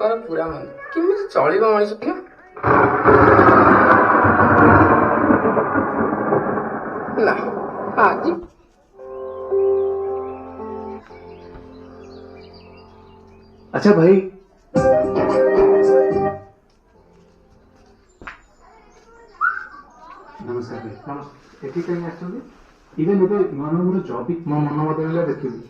कर पूरा मन किमी चलिब मनीष ना आज अच्छा भाई नमस्कार भाई नमस्कार एठी कहीं आछन इवन एबे मन मोर जॉब मो मन बदलला देखिबी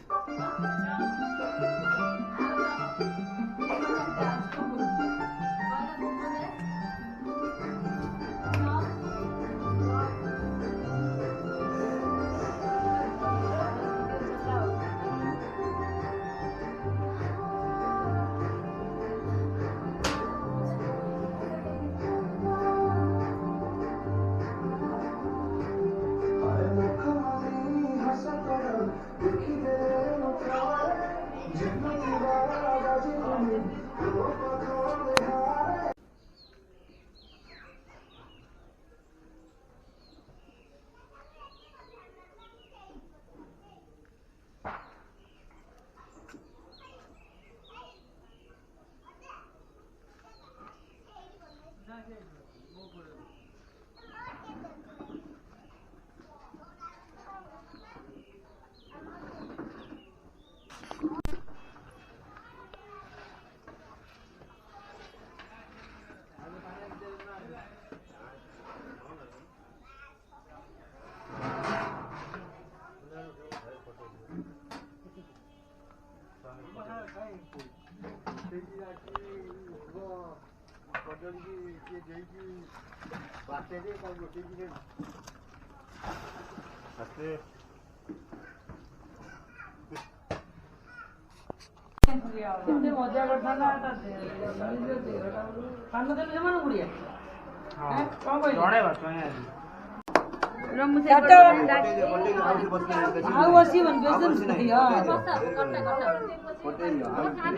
मजा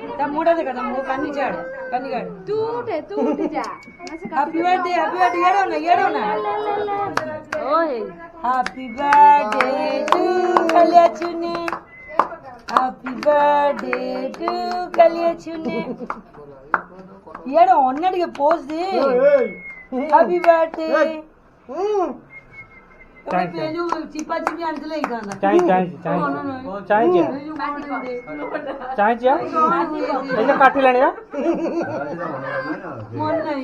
करता मुड़ा देखा कानी चाड़ कानी काट तू उठे जा हैप्पी बर्थडे येड़ो ना ओए हैप्पी बर्थडे टू कलिया चुने हैप्पी बर्थडे टू कलिया चुने येड़ो ओन्नड के पोज दे हैप्पी बर्थडे पेलू चिपा चिपी आंतले इकांदा चाय काठी लाने मन नहीं